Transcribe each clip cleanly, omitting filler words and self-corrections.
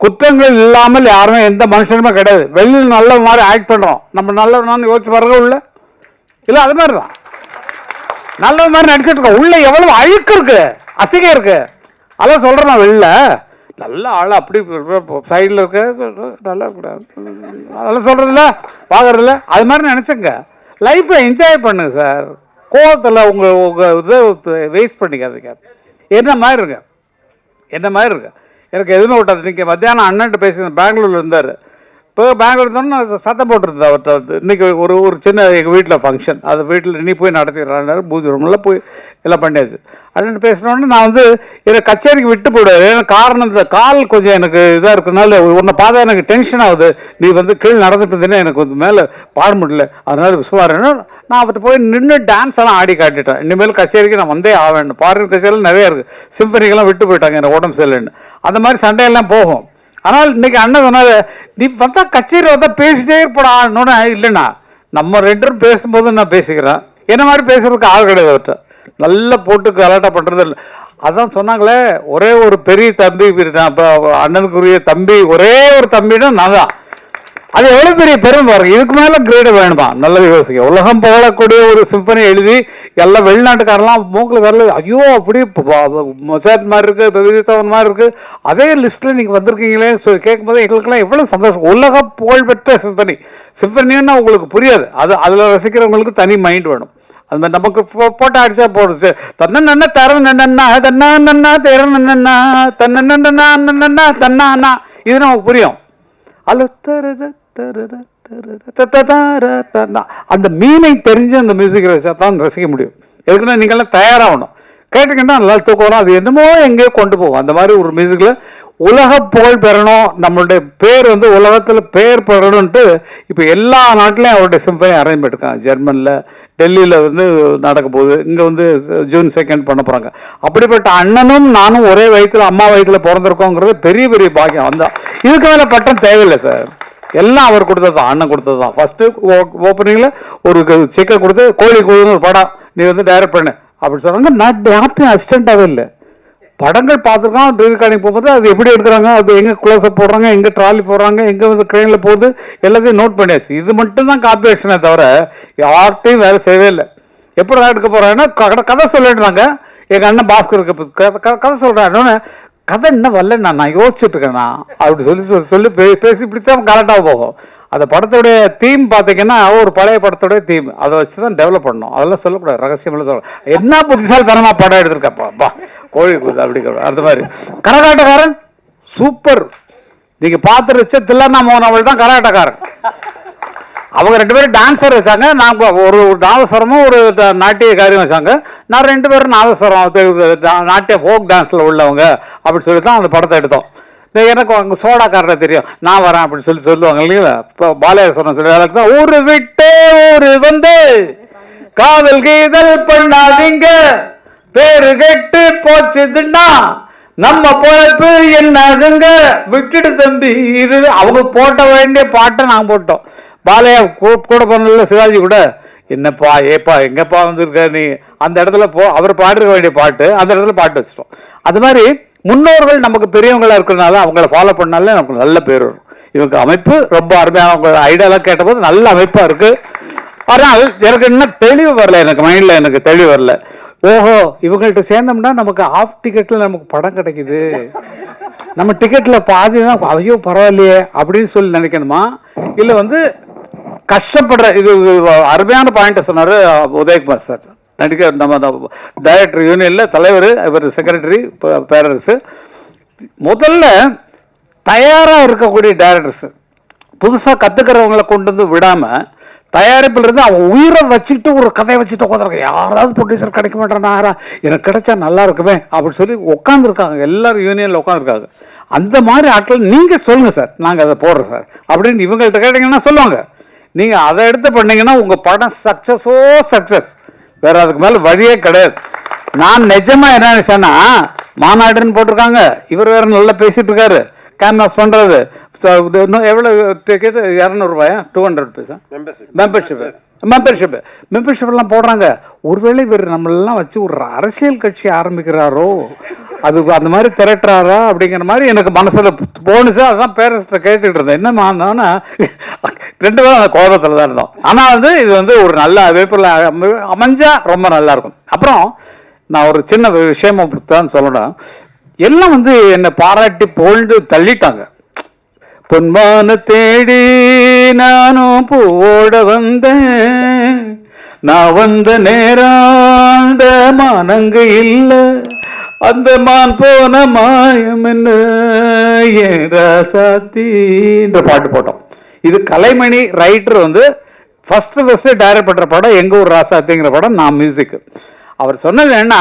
குற்றங்கள் இல்லாமல் யாருமே எந்த மனுஷனுமே கிடையாது. வெளியில் நல்ல மாதிரி ஆக்ட் பண்ணுறோம், நம்ம நல்லவனான்னு யோசிச்சு பாருங்க. உள்ள இல்லை அது மாதிரி தான் நல்ல மாதிரி நடிச்சிட்டு இருக்கோம். உள்ள எவ்வளவு அழுக்கு இருக்கு, அசிங்கம் இருக்கு. அதான் சொல்கிறேன் நான். வெளில நல்ல ஆள் அப்படி சைடில் இருக்க நல்லா இருக்கக்கூடாது, அதெல்லாம் சொல்கிறதில்ல பார்க்குறதில்ல. அது மாதிரி நினச்சிங்க, லைஃப்பை என்ஜாய் பண்ணுங்க சார். கோவத்தில் உங்கள் இதை வேஸ்ட் பண்ணிக்காதீங்க. என்ன மாதிரி இருக்கு, என்ன மாதிரி இருக்கு. எனக்கு எதுவுமே விட்டாது. இன்றைக்கி மத்தியானம் அண்ணன்ட்டு பேசி பெங்களூரில் இருந்தார். இப்போ பெங்களூர் இருந்தோன்னு சத்தம் போட்டுருந்தேன் அவர்கிட்ட வந்து. இன்றைக்கி ஒரு சின்ன எங்கள் வீட்டில் ஃபங்க்ஷன், அது வீட்டில் நீ போய் நடத்திடுறாரு, பூஜை ரூமில் போய் எல்லாம் பண்ணியாச்சு. அண்ணன் பேசினோடனே நான் வந்து எனக்கு கச்சேரிக்கு விட்டு போயிடுவார். ஏன்னா காரணம் இந்த கால் கொஞ்சம் எனக்கு இதாக இருக்கிறதுனால உன்னை பார்த்தா எனக்கு டென்ஷன் ஆகுது. நீ வந்து கீழே நடந்துட்டு இருந்தீங்கன்னா எனக்கு வந்து மேலே பாட முடியல, அதனால விசுவாரன்னு நான் அவர்கிட்ட போய் நின்று டான்ஸ் எல்லாம் ஆடி காட்டிட்டேன். இனிமேல் கச்சேரிக்கு நான் வந்தே ஆவேன். ஃபாரின் கச்சேரியில் நிறையா இருக்குது, சிம்பனிக்கெல்லாம் விட்டு போயிட்டாங்க எனக்கு உடம்பு சரியில்லைன்னு. அந்த மாதிரி சண்டையெல்லாம் போகும். ஆனால் இன்னைக்கு அண்ணன் சொன்னார், நீ பார்த்தா கச்சேரி வந்தா பேசிட்டே இருப்படான்னு. இல்லைண்ணா, நம்ம ரெண்டும் பேசும்போது நான் பேசிக்கிறேன், என்ன மாதிரி பேசுறதுக்கு ஆள் கிடையாது அவர்கிட்ட. நல்லா போட்டு கலாட்டா பண்ணுறது இல்லை. அதான் சொன்னாங்களே, ஒரே ஒரு பெரிய தம்பி, இப்போ அண்ணனுக்குரிய தம்பி ஒரே ஒரு தம்பின்னா நான் தான். அது எவ்வளோ பெரிய பெருமை பாருங்க. இதுக்கு மேலே கிரேடு வேணுமா? நல்லது யோசிக்க. உலகம் போகக்கூடிய ஒரு சிம்பனி எழுதி எல்லாம் வெளிநாட்டுக்காரெல்லாம் மூக்கில் வரல, ஐயோ அப்படி மொசாட் மாதிரி இருக்குது, பெவிதவன் மாதிரி இருக்குது, அதே லிஸ்ட்டில் நீங்கள் வந்திருக்கீங்களே கேட்கும்போது எங்களுக்கெல்லாம் எவ்வளோ சந்தோஷம். உலக புகழ்பெற்ற சிம்பனி. சிம்பனின்னா உங்களுக்கு புரியாது, அது அதில் ரசிக்கிறவங்களுக்கு தனி மைண்ட் வேணும். அது மாதிரி நமக்கு போட்டோ அடிச்சா போடுச்சு. தன்னா தர நன்னா தன்னா நன்னா தேர நன்னா தன்னா நன்னா தன்னா, இது நமக்கு புரியும். அந்த மீனை தெரிஞ்சு அந்த மியூசிக் தான் ரசிக்க முடியும். எதுக்குன்னா நீங்கள்லாம் தயாராகணும். கேட்டுக்கிட்டா நல்லா தூக்கம் வரும். அது என்னமோ எங்கேயோ கொண்டு போகும். அந்த மாதிரி ஒரு மியூசிக்கில் உலக புகழ் பெறணும், நம்மளுடைய பேர் வந்து உலகத்தில் பேர் பெறணும்ன்ட்டு இப்போ எல்லா நாட்டிலையும் அவருடைய சிம்பனி அரேஞ்ச் பண்ணிருக்காங்க. ஜெர்மனில், டெல்லியில் வந்து நடக்க போகுது. இங்கே வந்து ஜூன் 2 பண்ண போகிறாங்க. அப்படிப்பட்ட அண்ணனும் நானும் ஒரே வயிற்றுல அம்மா வயிற்றுல பிறந்திருக்கோங்கிறது பெரிய பெரிய பாக்கியம். வந்தால் இதுக்கு மேலே பட்டம் தேவையில்லை சார். எல்லாம் அவர் கொடுத்தது தான், அண்ணன் கொடுத்தது தான். ஃபஸ்ட்டு ஓப்பனிங்கில் ஒரு சிக்கன் கொடுத்து கோழி கூழுன்னு ஒரு படம் நீ வந்து டைரக்ட் பண்ணு அப்படின்னு சொன்னாங்க. நான் யார்ட்டும் அசிஸ்டண்ட்டாகவே இல்லை. படங்கள் பார்த்துருக்கோம், ரீகார்டிங் போகும்போது அது எப்படி எடுக்கிறாங்க, அது எங்கே க்ளோஸ்அப் போடுறாங்க, எங்கே ட்ராலி போடுறாங்க, எங்கே வந்து ட்ரெயினில் போகுது, எல்லாத்தையும் நோட் பண்ணியாச்சு. இது மட்டும்தான் காப்பி ஆக்ஷனே தவிர யார்ட்டையும் வேலை செய்யவே இல்லை. எப்படி தான் எடுக்க போகிறாங்கன்னா கதை சொல்லிடுறாங்க. எங்கள் அண்ணன் பாஸ்கருக்கு கதை சொல்கிறேன். கதை இன்னும் வரல, நான் யோசிச்சுட்டு இருக்கேண்ணா அப்படி சொல்லி பேசி இப்படித்தான் கரெக்டாக போகும். அந்த படத்துடைய தீம் பார்த்தீங்கன்னா ஒரு பழைய படத்துடைய தீம், அதை வச்சு தான் டெவலப் பண்ணணும். அதெல்லாம் சொல்லக்கூடாது, ரகசியமெல்லாம் சொல்ல. என்ன புத்திசாலி தரமாக படம் எடுத்திருக்கப்பா கோழி கூது அப்படி அந்த மாதிரி. கரகாட்டக்காரன் சூப்பர். நீங்கள் பார்த்துருச்ச தில்லண்ணா மோகன் அவள் தான் கரகாட்டக்காரன். அவங்க 2 பேரும் டான்ஸர் வச்சாங்க. நாங்கள் ஒரு நாதஸ்வரமும் ஒரு நாட்டிய காரியம் வச்சாங்க. நான் 2 பேரும் நாதஸ்வரம் நாட்டிய ஃபோக் டான்ஸில் உள்ளவங்க அப்படின்னு சொல்லி தான் அந்த படத்தை எடுத்தோம். எனக்கு அங்கே சோடாக்காரரை தெரியும், நான் வரேன் அப்படின்னு சொல்லுவாங்க இல்லைங்களா. இப்போ பாலையேஸ்வரன் சொல்லி ஊரு விட்டு ஊரு வந்து காதல் கீதல் பண்ணாதீங்க, பேரு கெட்டு போச்சுதுன்னா நம்ம பொழப்பு என்னதுங்க, விட்டுடு தம்பி. இது அவங்க போட்ட வேண்டிய பாட்டை நாங்கள் போட்டோம். பாலையா கூட பண்ணல, சிவாஜி கூட என்னப்பா ஏப்பா எங்கப்பா வந்திருக்க நீ, அந்த இடத்துல அவர் பாடிருக்க வேண்டிய பாட்டு அந்த இடத்துல பாட்டு வச்சிட்டோம். அது மாதிரி முன்னோர்கள் நமக்கு பெரியவங்களா இருக்கிறதுனால அவங்கள ஃபாலோ பண்ணாலே நமக்கு நல்ல பேர் வரும். இவங்க அமைப்பு ரொம்ப அருமையான, அவங்க ஐடியாலாம் கேட்டபோது நல்ல அமைப்பாக இருக்கு. ஆனால் எனக்கு இன்னும் தெளிவு வரல, எனக்கு மைண்டில் எனக்கு தெளிவு வரல. ஓஹோ, இவங்கள்ட்ட சேர்ந்தோம்னா நமக்கு ஆஃப் டிக்கெட்டில் நமக்கு படம் கிடைக்குது, நம்ம டிக்கெட்டில் பாதி தான், ஐயோ பரவாயில்லையே அப்படின்னு சொல்லி நினைக்கணுமா? இல்லை வந்து கஷ்டப்படுற, இது அருமையான பாயிண்ட்டை சொன்னார் உதயகுமார் சார். நடிக்க நம்ம டைரக்டர் யூனியனில் தலைவர், இவர் செக்ரட்டரி பேரரசு. முதல்ல தயாராக இருக்கக்கூடிய டைரக்டர்ஸ் புதுசாக கற்றுக்கிறவங்களை கொண்டு வந்து விடாமல் தயாரிப்பில் இருந்து அவங்க உயிரை வச்சுக்கிட்டு ஒரு கதையை வச்சுட்டு உட்காந்துருக்காங்க. யாராவது ப்ரொடியூசர் கிடைக்க மாட்டேன்னாரா, எனக்கு கிடைச்சா நல்லா இருக்குமே அப்படின்னு சொல்லி உட்காந்துருக்காங்க. எல்லாரும் யூனியனில் உட்காந்துருக்காங்க. அந்த மாதிரி ஆட்கள் நீங்கள் சொல்லுங்கள் சார், நாங்கள் அதை போடுறோம் சார் அப்படின்னு இவங்கள்ட்ட கேட்டிங்கன்னா சொல்லுவாங்க. நீங்கள் அதை எடுத்து பண்ணீங்கன்னா உங்கள் படம் சக்ஸஸோ சக்ஸஸ், வேற அதுக்கு மேலே வழியே கிடையாது. நான் நிஜமாக என்ன நினைச்சேன்னா, மாநாடுன்னு போட்டிருக்காங்க, இவர் வேற நல்லா பேசிட்டு இருக்காரு, கேன்வாஸ் பண்ணுறது. எவ்வளோ டிக்கெட்? 200 ரூபாயா, 200 பைசா மெம்பர்ஷிப்லாம் போடுறாங்க. ஒருவேளை இவர் நம்மளெல்லாம் வச்சு ஒரு அரசியல் கட்சி ஆரம்பிக்கிறாரோ அது அந்த மாதிரி திரட்டுறாரா அப்படிங்கிற மாதிரி எனக்கு மனசுல போனுச்சு. அதான் பேரண்ட்ஸ்ட கேட்டுட்டு இருந்தேன், என்னமா 2 பேரும் அந்த கோபத்துல தான் இருந்தோம். ஆனா இது ஒரு நல்ல வேப்பில் அமைஞ்சா ரொம்ப நல்லா இருக்கும். அப்புறம் நான் ஒரு சின்ன விஷயம் தான் சொல்லணும். எல்லாம் என்னை பாராட்டி போல்டு தள்ளிட்டாங்க. பொன்மான தேடி நானும் பூவோட வந்தேன், நான் வந்த நேராண்ட மானங்க இல்ல, அந்த மான் போன மாயம் என்ன ராசாத்தின்ற பாட்டு போட்டோம். இது கலைமணி ரைட்டர் ஃபர்ஸ்ட் டைரக்ட் பண்ற படம் எங்க ஊர் ராசாத்திங்கிற படம். நான் மியூசிக். அவர் சொன்னது என்ன,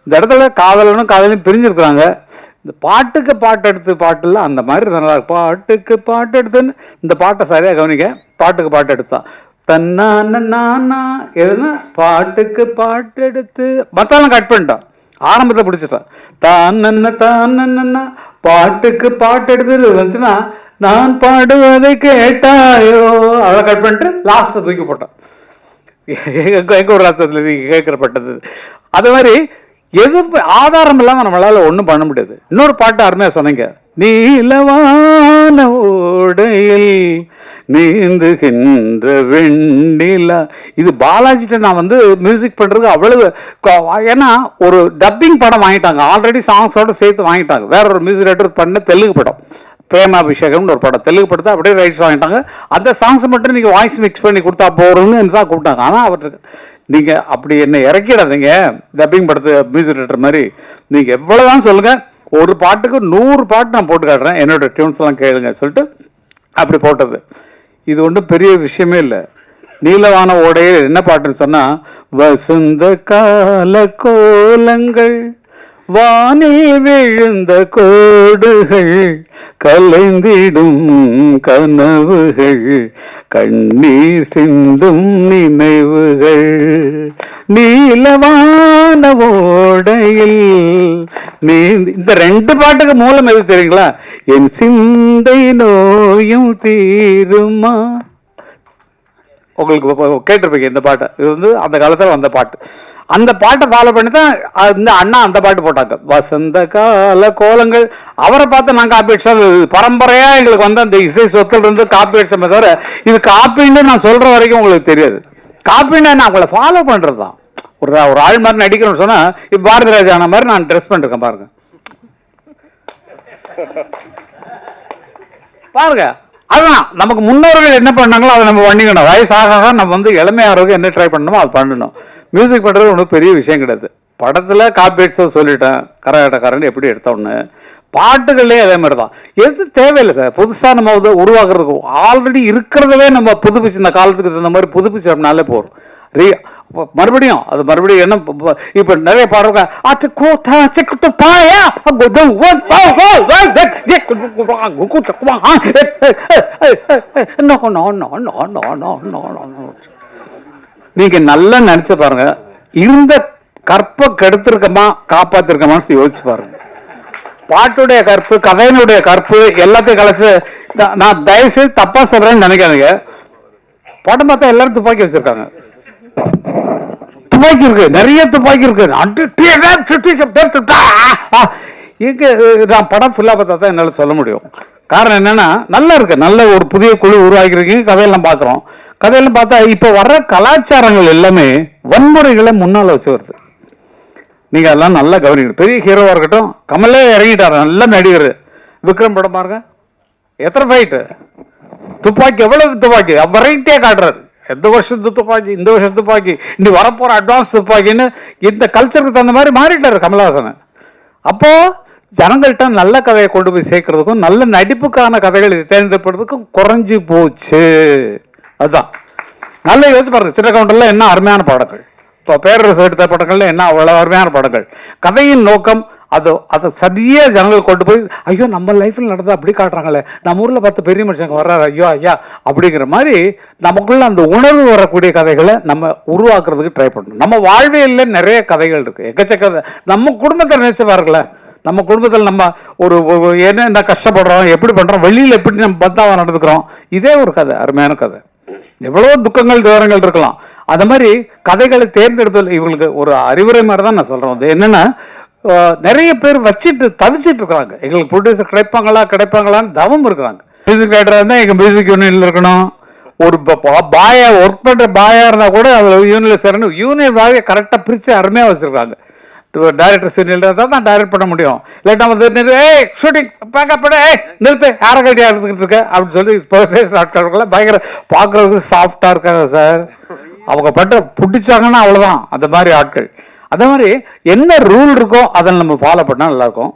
இந்த இடத்துல காதலனும் காதலையும் பிரிஞ்சிருக்கிறாங்க, இந்த பாட்டுக்கு பாட்டு எடுத்து பாட்டுல அந்த மாதிரி நல்லா பாட்டுக்கு பாட்டு எடுத்துன்னு இந்த பாட்டை சரியா கவனிக்க. பாட்டுக்கு பாட்டு எடுத்தான் தன்னா எதுனா பாட்டுக்கு பாட்டு எடுத்து மத்தாலும் கட் பண்ணிட்டான். ஆரம்பத்தை பிடிச்சிட்டான். தான் பாட்டுக்கு பாட்டு எடுத்து வந்துச்சுன்னா நான் பாடுவதை கேட்டாயோ அதை கட் பண்ணிட்டு லாஸ்ட்டை தூக்கி போட்டான். எங்க ஒரு ராசத்துல கேட்கப்பட்டது. அது மாதிரி எது ஆதாரம் இல்லாம நம்மளால ஒண்ணும் பண்ண முடியாது. இன்னொரு பாட்டு அருமையா சொன்னீங்க, நீலவான ஓடையில் நீந்துகின்ற வெண்ணிலா. இது பாலாஜிட்ட நான் மியூசிக் பண்றதுக்கு அவ்வளவு, ஏன்னா ஒரு டப்பிங் படம் வாங்கிட்டாங்க, ஆல்ரெடி சாங்ஸோட சேர்த்து வாங்கிட்டாங்க. வேற ஒரு மியூசிக் டைரக்டர் பண்ண தெலுங்கு படம் பிரேமாபிஷேகம்னு ஒரு படம், தெலுங்கு படத்தை அப்படியே ரைட்ஸ் வாங்கிட்டாங்க. அந்த சாங்ஸ் மட்டும் நீங்க வாய்ஸ் மிக்ஸ் பண்ணி கொடுத்தா போறோம்னு தான் கூப்பிட்டாங்க. ஆனா அவருக்கு நீங்க அப்படி என்ன இறக்கிடாதீங்க, டப்பிங் படத்து மியூசிக் டைரக்டர் மாதிரி. நீங்க எவ்வளவுதான் சொல்லுங்க, ஒரு பாட்டுக்கு 100 பாட்டு நான் போட்டு காட்டுறேன், என்னோட டியூன்ஸ் எல்லாம் கேளுங்க சொல்லிட்டு அப்படி போட்டது. இது ஒன்றும் பெரிய விஷயமே இல்லை. நீலவான ஓடையில் என்ன பாட்டுன்னு சொன்னா, வசந்த கால கோலங்கள் வானே விழுந்த கோடுகள் கலைந்திடும் கனவுகள் கண்ணீர் சிந்தும் நினைவுகள் நீலவான ஓடையில் நீ. இந்த 2 பாட்டுக்கு மூலம் எது தெரியுங்களா? என் சிந்தை நோயும் தீருமா. உங்களுக்கு கேட்டிருப்பீங்க இந்த பாட்டை. இது அந்த காலத்துல வந்த பாட்டு. அந்த பாட்டை ஃபாலோ பண்ணி தான் இந்த அண்ணா அந்த பாட்டு போட்டாங்க, வசந்த கால கோலங்கள். அவரை பார்த்து நான் காப்பி அடிச்சோம். பரம்பரையா எங்களுக்கு அந்த இசை சொத்துல இருந்து காப்பி அடிச்சோமே தவிர இது காப்பின்னு நான் சொல்ற வரைக்கும் உங்களுக்கு தெரியாது. காப்பின்னா நான் அவங்கள ஃபாலோ பண்றதுதான். ஒரு ஆள் மாதிரி நடிக்கணும்னு சொன்னா இப்ப பாரதி ராஜா ஆன மாதிரி நான் ட்ரெஸ் பண்ணிருக்கேன் பாருங்க. பாருங்க, அதுதான் நமக்கு முன்னோர்கள் என்ன பண்ணாங்களோ அதை நம்ம பண்ணிக்கணும். வயசாக நம்ம இளமையாருக்கு என்ன ட்ரை பண்ணணுமோ அது பண்ணணும். மியூசிக் பண்றது ஒன்றும் பெரிய விஷயம் கிடையாது. படத்துல காப்பி அடிச்சது சொல்லிட்டேன், கரகாட்டக்காரன் எப்படி எடுத்தோன்னு. பாட்டுகளே அதே மாதிரி தான். எது தேவையில்லை சார், புதுசாக நம்ம உருவாக்குறதுக்கு ஆல்ரெடி இருக்கிறதவே நம்ம புதுப்பிச்சு இந்த காலத்துக்கு தகுந்த மாதிரி புதுப்பிச்சோம்னாலே போறோம். மறுபடியும் அது மறுபடியும் என்ன இப்ப நிறைய பாடுறாங்க, நீங்க நல்லா நினைச்சு பாருங்க, இருந்த கற்பை கெடுத்திருக்கமா காப்பாத்திருக்கமான்னு யோசிச்சு பாருங்க. பாட்டுடைய கற்பு, கதையினுடைய கற்பு எல்லாத்தையும் கலைச்சு. நான் தயவு செய்து தப்பா சொல்றேன்னு நினைக்காதீங்க. படம் பார்த்தா எல்லாரும் துப்பாக்கி வச்சிருக்காங்க. துப்பாக்கி இருக்கு, நிறைய துப்பாக்கி இருக்கு. நான் படம் ஃபுல்லா பார்த்தா தான் என்னால சொல்ல முடியும். காரணம் என்னன்னா, நல்லா இருக்கு, நல்ல ஒரு புதிய குழு உருவாக்கிருக்கீங்க. கதையெல்லாம் பாக்குறோம். கதையெல்லாம் பார்த்தா இப்ப வர்ற கலாச்சாரங்கள் எல்லாமே வன்முறைகளை முன்னால வச்சு வருது. நீங்க அதெல்லாம் நல்லா கவனிக்கணும். பெரிய ஹீரோவா இருக்கட்டும், கமலே இறங்கிட்டாரு, நல்ல நடிகர். விக்ரம் படம் பாருங்க, எத்தனை ஃபைட்டு, துப்பாக்கி எவ்வளவு துப்பாக்கி வெரைட்டியா காட்டுறாரு. எந்த வருஷத்து துப்பாக்கி, இந்த வருஷத்து துப்பாக்கி, இனி வரப்போற அட்வான்ஸ் துப்பாக்கின்னு இந்த கல்ச்சருக்கு தகுந்த மாதிரி மாறிட்டாரு கமலஹாசன். அப்போ ஜனங்கள்கிட்ட நல்ல கதையை கொண்டு போய் சேர்க்கறதுக்கும் நல்ல நடிப்புக்கான கதைகளை தேர்ந்தெடுப்பதுக்கும் குறைஞ்சி போச்சு. அதுதான் நல்ல யோசிச்சு பாருங்க. சின்னக்கவுண்டர்ல என்ன அருமையான படங்கள், இப்போ பேரரசு எடுத்த படங்கள்ல என்ன அவ்வளவு அருமையான படங்கள். கதையின் நோக்கம் அதை சரியா ஜனங்கள் கொண்டு போய், ஐயோ நம்ம லைஃப்ல நடந்தா அப்படி காட்டுறாங்களே, நம்ம ஊர்ல 10 பெரிய மனுஷங்க வர்றாரு, ஐயோ ஐயா அப்படிங்கிற மாதிரி நமக்குள்ள அந்த உணர்வு வரக்கூடிய கதைகளை நம்ம உருவாக்குறதுக்கு ட்ரை பண்ணணும். நம்ம வாழ்வியல்ல நிறைய கதைகள் இருக்கு, எக்கச்சக்க. நம்ம குடும்பத்தை நினைச்சு பாருங்களேன், நம்ம குடும்பத்தில் நம்ம ஒரு என்ன கஷ்டப்படுறோம், எப்படி பண்றோம், வெளியில எப்படி நம்ம பந்தாவா நடந்துக்கிறோம், இதே ஒரு கதை, அருமையான கதை. எவ்வளவு துக்கங்கள் துயரங்கள் இருக்கலாம். அந்த மாதிரி கதைகளை தேர்ந்தெடுப்பதில் இவங்களுக்கு ஒரு அறிவுரை மாதிரி தான் நான் சொல்றேன். அது என்னன்னா, நிறைய பேர் வச்சுட்டு தவிச்சிட்டு இருக்கிறாங்க. எங்களுக்கு ப்ரொடியூசர் கிடைப்பாங்களான்னு தவம் இருக்கிறாங்க. மியூசிக் ரைட்டராக இருந்தால் எங்கள் மியூசிக் யூனியனில் இருக்கணும். ஒரு பாயா ஒர்க் பண்ணுற பாயா இருந்தால் கூட அதில் யூனியனில் சேரணும். யூனியன் பாயை கரெக்டாக பிரித்து அருமையாக வச்சுருக்காங்க. டைரக்டர் யூனியனில் இருந்தால் தான் டைரக்ட் பண்ண முடியும். இல்லாட்டா வந்து ஷூட்டிங் பேக்கப் பண்ண நிறுத்து ஆரக்கட்டியாக இருந்துக்கிட்டு இருக்க அப்படின்னு சொல்லி இப்போ பேசுகிற ஆட்களுக்கெல்லாம் பயங்கர பார்க்குறதுக்கு சாஃப்டாக இருக்காங்க சார். அவங்க பண்ணுற பிடிச்சாங்கன்னா அவ்வளோதான். அந்த மாதிரி ஆட்கள். அதே மாதிரி என்ன ரூல் இருக்கோ அதை நம்ம ஃபாலோ பண்ணால் நல்லாயிருக்கும்.